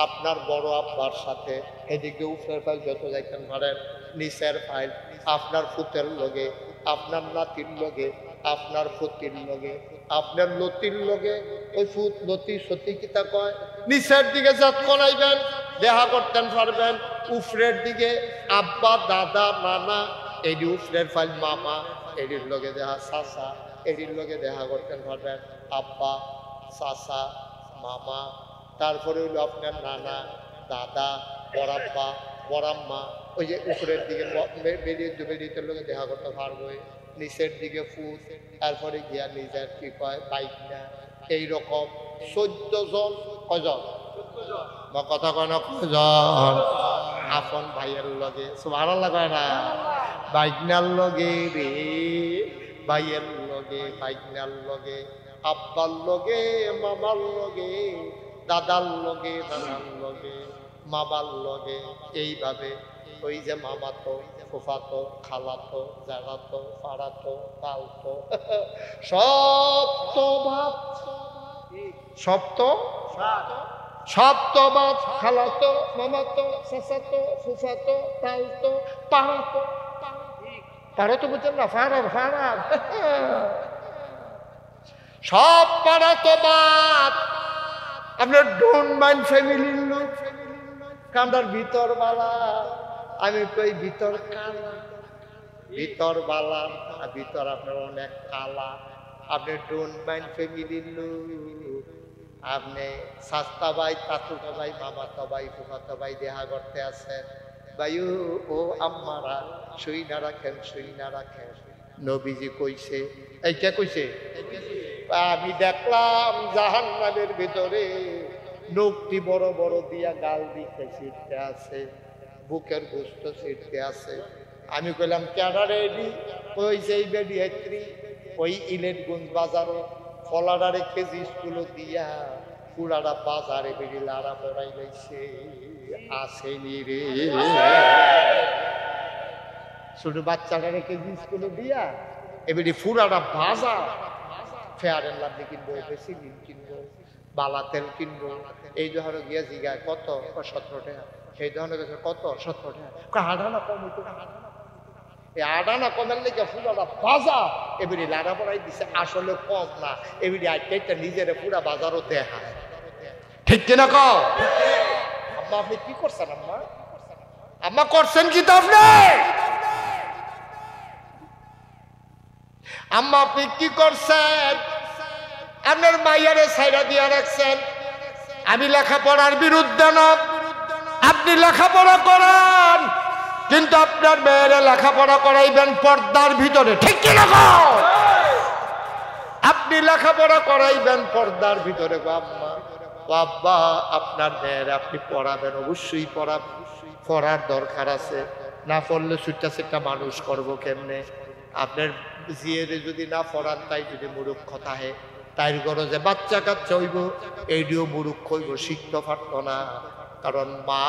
আপনার বড় আব্বার সাথে। এদিকে উপরের ফাইল যত যাইতেন পারেন, নিচের ফাইল আপনার ফুতের লগে, আপনার নাতির লগে, আপনার ফুতির লগে, আপনার লতির লগে। ওই ফুত লতি সতী কিতা কয়, নিচের দিকে জাত করাইবেন, দেখা করতেন পারবেন। উপরের দিকে আব্বা, দাদা, নানা, এটি উপরের ফাইল মামা, এটির লগে দেখা চাচা, এটির লগে দেখা করতেন পারবেন আব্বা, চাচা, মামা। তারপরে হইল আপনার নানা, দাদা, বড়াব্বা, বড়াম্মা। ওই যে উপরের দিকে বেরিয়ে লোকে দেখা করতে পারবে, নিচের দিকে ফুট, তারপরে গিয়া নিজের কি কয় বাইকনা। এইরকম 14 জন। কজন? বা কথা কয় না, কজন? আপন ভাইয়ের লগে সুবহানাল্লাহ কয় না, বাইকনার লগে রে, ভাইয়ের লগে, বাইকনার লগে, আব্বার লগে, মামার লগে, দাদার লগে, নানার লগে, মামার লগে। এইভাবে ওই যে মামাতো, ফুফাতো, খালাতো, জানাতো, পাড়াতো, তালতো, সপ্তভাব, সপ্তভাব, খালাতো, মামাতো, চাচাতো, ফুফাতো, তালতো, পাড়াতো। পাড়াতো বুঝছেন না? ফাড়ার সব পাড়াতো বাপ আপনার ডোন্ট মাইন্ড ফ্যামিলির লোক। কান্দার ভিতর বালা, আমি কই ভিতর কালা, ভিতর বালা, ভিতর আপনার অনেক কালা। আপনি ডোন্ট মাইন্ড ফ্যামিলির লোক। আপনি সাস্তা ভাই, তাতুটা ভাই, মামাতো ভাই, ফুফাতো ভাই দেখা করতে আছেন। ভাইও ও আম্মারা সই না রাখেন, সই না রাখেন। নবীজি কইছে, এই কে কইছে? আমি দেখলাম জাহান্নামের ভিতরে লোকটি বড় বড় দিয়া গাল দিতে ছিটতে আছে, বুকের গোস্ত ছিটতে আছে। আমি কইলাম ক্যাডারে এডি? ওই যেই বেডি হেত্রী ওই ইলেটগঞ্জ বাজারও ফলাডারে কেজি স্কুল দিয়া পুরাটা বাজারে বেরিয়ে লাড়া পড়াই লাইছে। আসেনি রে, শুধু বাচ্চাটারে কেজি স্কুল দিয়া এবারে পুরাটা বাজার ফেয়ার এন্ড লাভলি কিনবো, বেসিলিন কিনবো, বালা তেল কিনবো। এই ধরনের গিয়া জিগায় কত? 17 টাকা। এই ধরনের কত? 17 টাকা। আডানা কম হইতো, এই আডানা কমের লেগে পুরাটা বাজার এবারে লাড়া পড়াই দিছে। আসলে কম না, এবারে আজকে নিজের পুরা বাজারও দেখায়। ঠিক কিনা কও? আম্মা আপনি কি করছেন? আম্মা, আম্মা করছেন কি তো আপনি? আম্মা আপনি কি করছেন? আপনার মাইয়ারে সাইডা দিয়া রাখছেন। আমি লেখাপড়ার বিরুদ্ধে না, আপনি লেখাপড়া করান, কিন্তু আপনার মেয়েরা লেখাপড়া করাইবেন পর্দার ভিতরে। ঠিক কি না? আপনি লেখাপড়া করাইবেন পর্দার ভিতরে। আম্মা, বাবা, আপনার মেয়েরা আপনি পড়াবেন, অবশ্যই পড়াবেন। পড়ার দরকার আছে, না পড়লে ছুটটা সেটা মানুষ করবো কেমনে? আপনার জিয়েরে যদি না পড়ান, তাই যদি মূর্খ থাকে, তাই গরজে বাচ্চা কাচ্চা হইব, এইটিও মূর্খ হইব, শিখতে পারত না। কারণ মা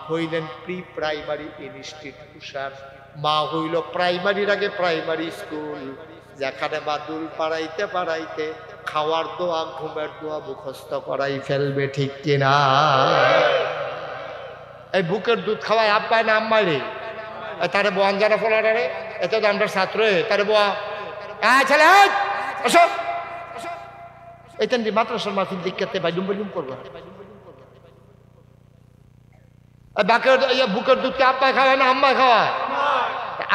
হইলেন প্রি প্রাইমারি ইনস্টিটিউশন, মা হইল প্রাইমারির আগে প্রাইমারি স্কুল, যেখানে বাদুল পাড়াইতে পাড়াইতে খাওয়ার দোয়া, ঘুমের দোয়া মুখস্থ করাই ফেলবে। ঠিক কিনা? এই বুকের দুধ খাওয়ায় আব্বাই না আম্মাই রে? তারে বোয়ান যারা ফলারে, এত তো আমরা ছাত্র, তারে বোয়া ছেলে আসো, এইখান দিয়ে মাদ্রাসার মাহফিল দেখতে বাইলুম বাইলুম করবো। বুকের দুধ কি আব্বাই খাওয়ায় না আম্মাই খাওয়ায়?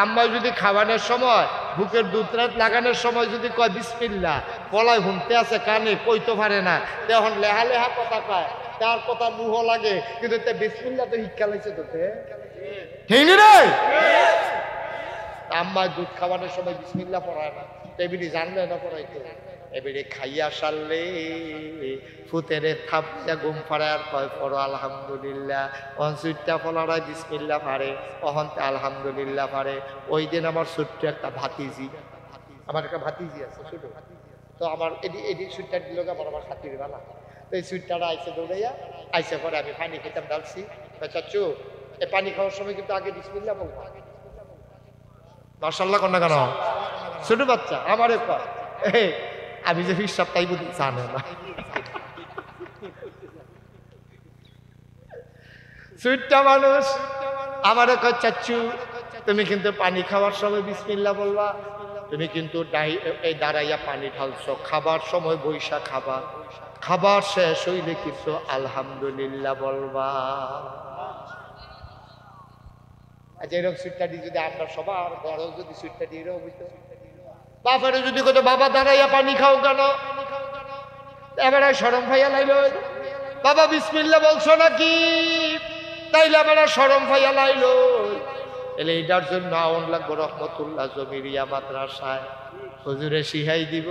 আম্মাই যদি খাওয়ানোর সময় বুকের দুধ লাগানোর সময় যদি কয় বিসমিল্লাহ, পলায় হুনতে আছে কানে কইতে পারে না, তখন লেহা লেহা কথা কয়, তার কথা মুহ লাগে, কিন্তু বিসমিল্লাহ তো শিক্ষা লাগছে তোতে, ঠিক রে? আম্মাই দুধ খাওয়ানোর সময় বিসমিল্লাহ পড়ায় না, এবিডি জানলে না পড়াইতে, এবারে খাইয়া সারলে ফুতেরে থাপটা ঘুম ফাড়ে আর কয় পড়ো আলহামদুলিল্লাহ, অনসুইটটা ফলারায় বিসমিল্লাহ পারে, অহন্তে আলহামদুলিল্লাহ পারে। ওই দিন আমার ছোট্ট একটা ভাতিজি, আমার একটা ভাতিজি আছে ছোট, তো আমার এডি সুইটটা দিল আমার খাতির বালা, তো এই সুইটটাটা আইসে দৌড়াইয়া আইসে পরে আমি পানি খেতাম ডালছি, চাচ্ছু এই পানি খাওয়ার সময় কিন্তু আগে বিসমিল্লাহ বলবো। মাশাআল্লাহ কন্যা কেন ছোট বাচ্চা আমারে কয়, আমি যে হিসাব তাই বুঝি জানে না। সুইটটা মানুষ আমারে কয় চাচ্ছু তুমি কিন্তু পানি খাওয়ার সময় বিসমিল্লাহ বলবা, তুমি কিন্তু এই দাঁড়াইয়া পানি ঢালছো, খাবার সময় বৈশা খাবা, খাবার শেষ হইলে কিন্তু আলহামদুলিল্লাহ বলবা। আচ্ছা এরকম সুইটটা যদি আমরা সবার বড় যদি সুইটটা দিয়ে এরকম হইতো, বাবারে যদি কত বাবা দাঁড়াইয়া পানি খাও কেন, এবারে শরম ভাইয়া লাইল, বাবা বিসমিল্লাহ বলছো নাকি, তাইলে এবারে শরম ভাইয়া লাইল। এলে এটার জন্য আউন লাগবো রহমতুল্লাহ জমিরিয়া মাদ্রাসায়, হুজুরে শিখাই দিব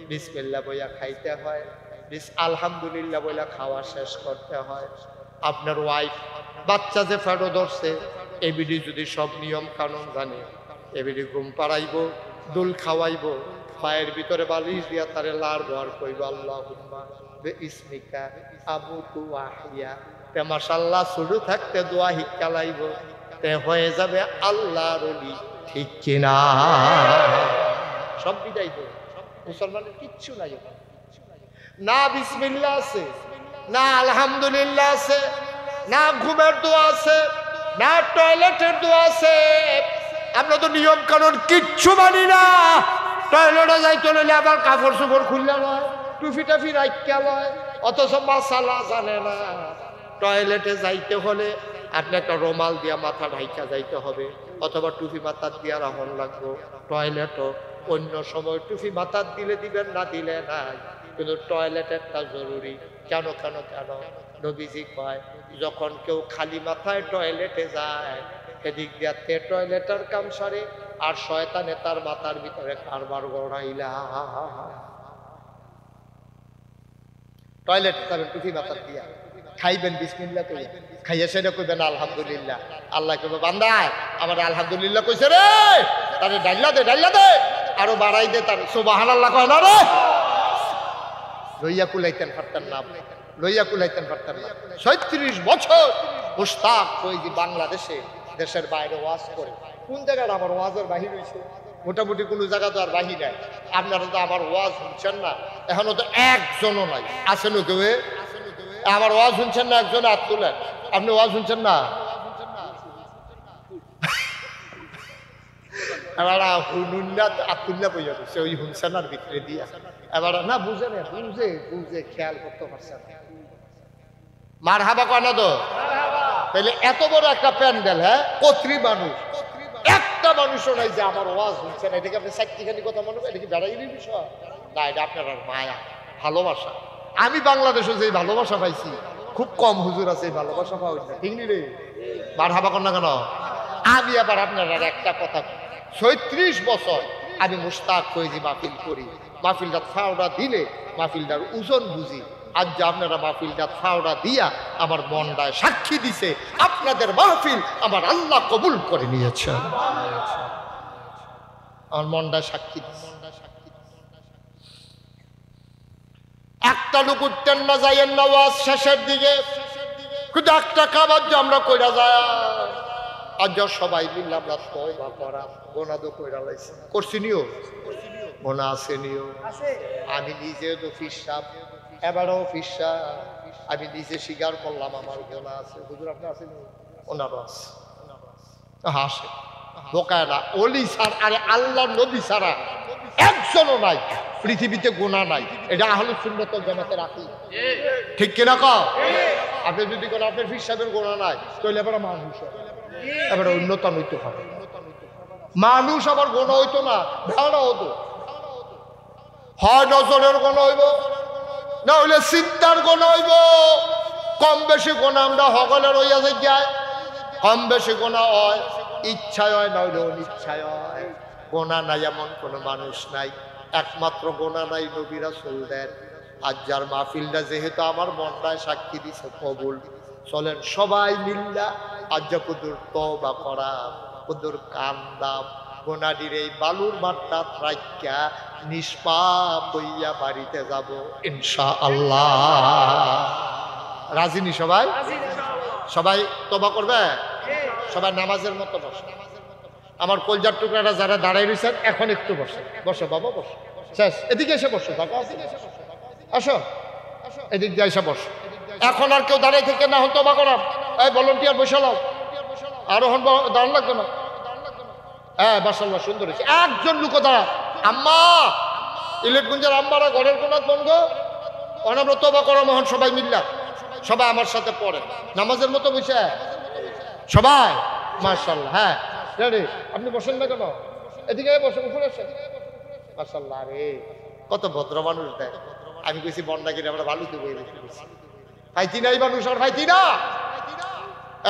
বিসমিল্লাহ বইয়া খাইতে হয়, আলহামদুলিল্লাহ বইলা খাওয়া শেষ করতে হয়। আপনার ওয়াইফ বাচ্চা যে ফেরো ধরছে, এবিডি যদি সব নিয়ম কানুন জানে, এবিডি ঘুম পাড়াইব, দুল খাওয়াইব, পায়ের ভিতরে বালিশ দিয়া তারে লার বার কইব আল্লাহুম্মা বিইসমিকা আবুতু ওয়াহিয়া, তে মাশাআল্লাহ শুরু থাকতে দোয়া হিক্কা লাইব, তে হয়ে যাবে আল্লাহর ওলি, ঠিক কিনা? সব বিদায় দেব, মুসলমানের কিচ্ছু নাই না, বিসমিল্লাহ আছে না, আলহামদুলিল্লাহ আছে না, ঘুমের দোয়া আছে না, টয়লেটের দোয়া আছে। আমরা তো নিয়ম কানুন কিচ্ছু মানি না। টয়লেটে যাইতে হলে আবার কাপড় চোপড় খুললে নয়, টুফি টাফি রাখা নয়, অথচ মাসালা জানে না। টয়লেটে যাইতে হলে আপনি একটা রুমাল দিয়া মাথা ঢাইকা যাইতে হবে, অথবা টুফি মাথার দিয়া রাখন লাগবো। টয়লেটও অন্য সময় টুফি মাথার দিলে দিবেন, না দিলে নাই, কিন্তু টয়লেটেরটা জরুরি। কেন কেন কেন নবীজি কয়, যখন কেউ খালি মাথায় টয়লেটে যায়, এদিক দিয়াতে টয়লেটের কাম সারে, আর শয়তানে তার মাথার ভিতরে কারবার গড়াইলা। টয়লেট যাবেন টুপি মাথার দিয়া, খাইবেন বিসমিল্লাহ কইয়া, খাইয়া সেটা কইবেন আলহামদুলিল্লাহ। আল্লাহ কইবে বান্দা আমার আলহামদুলিল্লাহ কইছে রে, তারে ডাইলা দে আরো বাড়াই দে, তার সুবহানাল্লাহ কয় না রে, লইয়া কুলাইতেন পারতেন না, লইয়া কুলাইতেন পারতেন না। ৩৬ বছর মুশতাক ফৈজি বাংলাদেশে, দেশের বাইরে ওয়াজ করে। কোন জায়গায় আমার ওয়াজের বাহির হয়েছে? মোটামুটি কোনো জায়গা তো আর বাহির নাই। আপনারা তো আমার ওয়াজ শুনছেন না, এখনো তো একজনও নাই। আসেন কেউ আমার ওয়াজ শুনছেন না? একজন হাত তুলেন। আপনি ওয়াজ শুনছেন না? এবার আতুল্লা বইয়া দিচ্ছে ওই হুনসানার ভিতরে দিয়া। এবার না বুঝে না, বুঝে খেয়াল করতে পারছে না। মার হাবা কয় না তো? তাহলে এত বড় একটা প্যান্ডেল, হ্যাঁ, কত্রী মানুষ, একটা মানুষও নাই যে আমার ওয়াজ শুনছে না। এটাকে আপনি চাকরিখানি কথা মনে করেন? এটা কি বেড়াইনি বিষয় না, এটা আপনার মায়া, ভালোবাসা। আমি বাংলাদেশে যে ভালোবাসা পাইছি, খুব কম হুজুর আছে এই ভালোবাসা পাওয়া যায়, ঠিক নি রে? মার হাবা কর না কেন? আমি আবার আপনার একটা কথা, ৩৬ বছর আমি মুশতাক ফৈজি মাহফিল করি। মাহফিলটা ফাওড়া দিলে মাহফিলটার ওজন বুঝি। আজ যে আপনারা মাহফিলটা ফাওড়া দিয়া আমার মনটায় সাক্ষী দিছে, আপনাদের মাহফিল আমার আল্লাহ কবুল করে নিয়েছে। আমার মনটায় সাক্ষী দিছে। একটা লোক উঠতেন না, যাইয়েন না ওয়াজ শেষের দিকে, কিন্তু একটা খাবার যে আমরা কইরা যায়। আজ সবাই মিলে আমরা তওবা করা গোনা তো কইরা লাইছি, করছি নিও গোনা আছে নিও। আমি নিজেও তো ফিসাব, এবারও ফিসা, আমি নিজে স্বীকার করলাম আমার গোনা আছে। হুজুর আপনি আছেন? ওনারও আছে, হাসে বোকায় না। অলি ছাড়া, আরে আল্লাহ নবী ছাড়া একজনও নাই পৃথিবীতে, গোনা নাই। এটা আহলে সুন্নাত ওয়াল জামাতের আকীদা, ঠিক কিনা কও? আপনি যদি কোনো আপনার ফির সাহেবের গোনা নাই তাহলে এবার মানুষ এবার উন্নতন হইতে হবে মানুষ আবার গোনা হইতো না ভেড়া হতো হয় নজরের গোনা হইব না হইলে চিন্তার গোনা হইব কম বেশি গোনা আমরা সকলের হইয়া যায় কম বেশি গোনা হয় ইচ্ছায় হয় না হইলে অনিচ্ছায় হয় গোনা নাই এমন কোনো মানুষ নাই একমাত্র গোনা নাই নবী রাসূল দেন আজ যার মাহফিলটা যেহেতু আমার মনটায় সাক্ষী দিছে কবুল চলেন সবাই মিল্লা আজ যা কুদুর তওবা করা কুদুর কান্দাম গোনাডির এই বালুর মাঠটা রাইখা নিষ্পাপ হইয়া বাড়িতে যাব ইনশাআল্লাহ রাজিনী সবাই সবাই তওবা করবে সবাই নামাজের মতো বসে আমার কলজার টুকরাটা যারা দাঁড়াই রয়েছেন এখন একটু বসে বসো বাবা বসো শেষ এদিকে এসে বসো টাকা আসো এদিক দিয়ে এসে বসো এখন আর কেউ দাঁড়াই থেকে না হন তওবা করাম এই ভলান্টিয়ার বসে লাও আরো হন দাঁড়ান লাগবে না হ্যাঁ মাশাআল্লাহ সুন্দর হয়েছে একজন লোক দাঁড়া আম্মা ইলেটগুঞ্জের আম্মারা ঘরের কোনাত বন্ধ অনাব্রত তওবা করো মহান সবাই মিল্লা সবাই আমার সাথে পড়ে নামাজের মতো বসে সবাই মাশাআল্লাহ হ্যাঁ রেডি আপনি বসেন না কেন এদিকে বসেন উপরে আসেন মাশাআল্লাহ রে কত ভদ্র মানুষ দেয় আমি কইছি বন্ডাগিরি আমরা ভালো দেবো ভাইতি নাই মানুষ আর ভাইতি না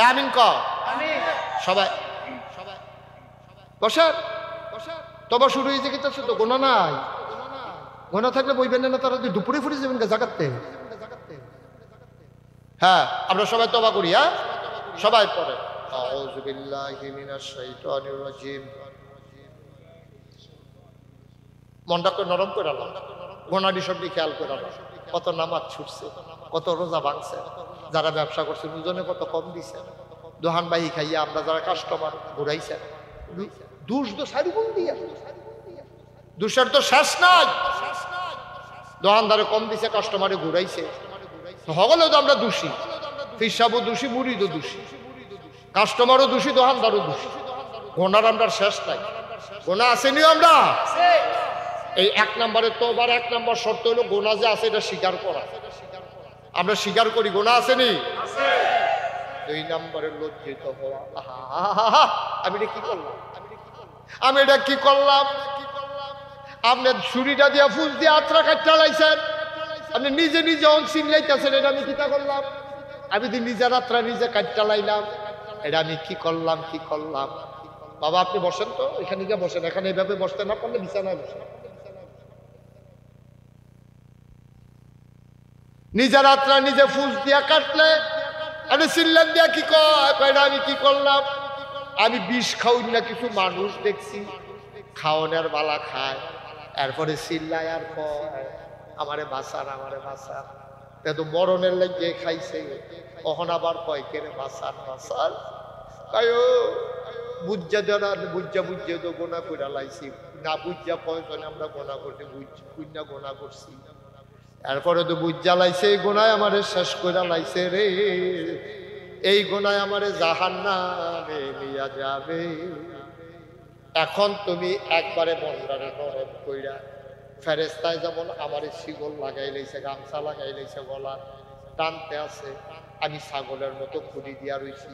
আমিন ক সবাই বসেন তবা শুরু হয়েছে কিন্তু তো গোনা নাই গোনা থাকলে বইবেন না তারা দুপুরে ফুরে যাবেন জাগাতে হ্যাঁ আমরা সবাই তবা করি হ্যাঁ সবাই পড়ে আউযু বিল্লাহি মিনাশ শাইতানির রাজিম মনটাকে নরম করে আলো গোনাডি সবটি খেয়াল করে আলো কত নামাজ ছুটছে কত রোজা ভাঙছে যারা ব্যবসা করছে দুজনে কত কম দিছে দোহান বাহি খাইয়া আমরা যারা কাস্টমার ঘুরাইছে দুষ তো সারিগুণ দিয়া দুষের তো শেষ নাই দোকানদারে কম দিছে কাস্টমারে ঘুরাইছে সকলেও তো আমরা দোষী ফিসাবও দোষী মুড়িদও দোষী কাস্টমারও দোষী দোকানদারও দোষী গোনার আমরা শেষ নাই গোনা আসেনি আমরা এই এক নম্বরে তোবার এক নম্বর শর্ত হলো গোনা যে আছে এটা স্বীকার করা আমরা স্বীকার করি গোনা আসেনি দুই নম্বরে লজ্জিত হওয়া আমি এটা কি করলাম আমি এটা কি করলাম আপনি ছুরিটা দিয়া ফুল দিয়ে আত্রা কাট চালাইছেন আপনি নিজে নিজে অনসিন লাইতেছেন এটা আমি কিতা করলাম আমি তো নিজের আত্রা নিজে কাট চালাইলাম এটা আমি কি করলাম বাবা আপনি বসেন তো এখানে গিয়ে বসেন এখানে এইভাবে বসতে না পারলে বিছানায় বসেন নিজের আত্রা নিজে ফুল দিয়া কাটলে আমি চিল্লান দিয়া কি কয় আমি কি করলাম আমি বিষ খাওয়াই না কিছু মানুষ দেখছি খাওয়ানোর বালা খায় এরপরে চিল্লায় আর কয় আমারে বাঁচান তো মরণের লাগে খাইছে কখন আবার কয় কেনে বাঁচান কায়ো বুঝা দেওয়া বুঝা তো গোনা করে লাইছি না বুঝা কয়জনে আমরা গোনা করতে বুঝা গোনা করছি এরপরে তো বুঝা লাইছে এই গোনায় আমারে শেষ করে লাইছে রে এই গোনায় আমারে জাহান্নামে নিয়ে যাবে এখন তুমি একবারে মনটারে নরম কইরা ফেরেস্তায় যেমন আমারে শিকল লাগাই লাইছে গামছা লাগাই লাইছে গলা টানতে আছে আমি ছাগলের মতো খুঁড়ি দিয়া রইছি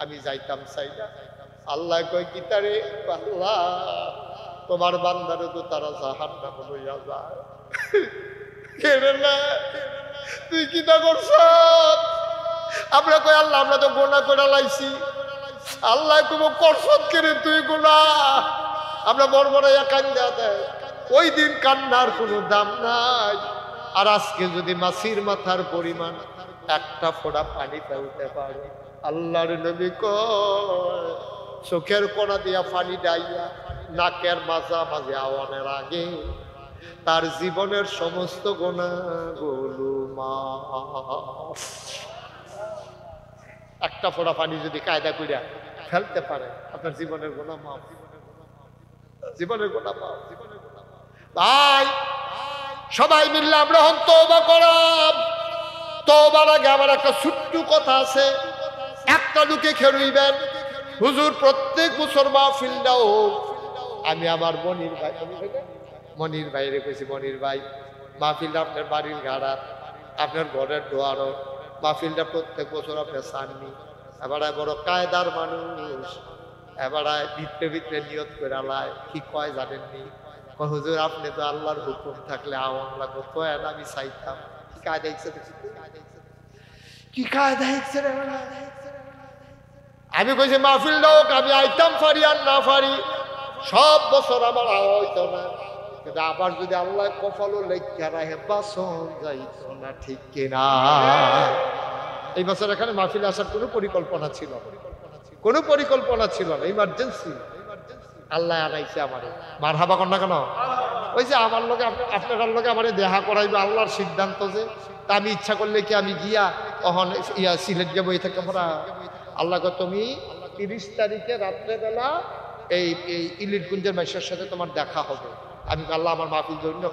আমি যাইতাম চাই না আল্লাহ কয় কি তারে আল্লাহ তোমার বান্দারে তো তারা জাহান্নামে লইয়া যায় তুই কিটা করছ আমরা কই আল্লাহ আমরা তো গোনা করে লাইছি আল্লাহ তুমি করছত কেড়ে তুই গোনা আমরা বড়বড়াইয়া কান্দা দেয় ওই দিন কান্নার কোনো দাম নাই আর আজকে যদি মাছির মাথার পরিমাণ একটা ফোঁটা পানি ফেলতে পারো আল্লাহর নবী কয় চোখের কোনা দিয়া পানি ডাইয়া নাকের মাঝে আওয়ানের আগে তার জীবনের সমস্ত গুনাহগুলো মাফ একটা ফোঁটা পানি যদি কায়দা কইরা ফেলতে পারে আপনার জীবনের গুনাহ মাফ জীবনের গুনাহ মাফ ভাই সবাই মিলে আমরা হন তওবা করাম তওবার আগে আমার একটা ছোট্ট কথা আছে একটা লোকে খেরুইবেন হুজুর প্রত্যেক বছর মাহফিল দাও আমি আমার মনির ভাইরে কইছি মনির ভাই মাহফিলটা আপনার বাড়ির গাড়া আপনার ঘরের দোয়ারও মাহফিলটা প্রত্যেক বছর আপনি চাননি। এবার বড় কায়দার মানুষ, এবার ভিতরে ভিতরে নিয়ত করে আলায় কি কয় জানেননি? কয় হুজুর আপনি তো আল্লাহর হুকুম থাকলে আওয়াম লাগো তো আমি চাইতাম। কি কায়দা ইচ্ছে কি কায়দা ইচ্ছে রে বাবা। আমি কইছি মাহফিলটা হোক, আমি আইতাম পারি আর না পারি, সব বছর আমার আওয়া হইতো না, কিন্তু আবার যদি আল্লাহ কপালও লেখা রাখে বাসন যাইতো না, ঠিক কিনা? এই বছর এখানে মাহফিলে আসার কোনো পরিকল্পনা ছিল না, কোনো পরিকল্পনা ছিল না, ইমার্জেন্সি আল্লাহ আনাইছে আমারে। মারহাবা কর না কেন? ওই যে আমার লোকে আপনার লোকে আমারে দেখা করাইবে আল্লাহর সিদ্ধান্ত, যে তা আমি ইচ্ছা করলে কি আমি গিয়া তখন সিলেট গিয়ে বই থাকতে পারা? আল্লাহ তুমি 30 তারিখে রাত্রেবেলা এই ইলিটগুঞ্জের মাইশের সাথে তোমার দেখা হবে। আমি আল্লাহ আমার মাহফিল জন্য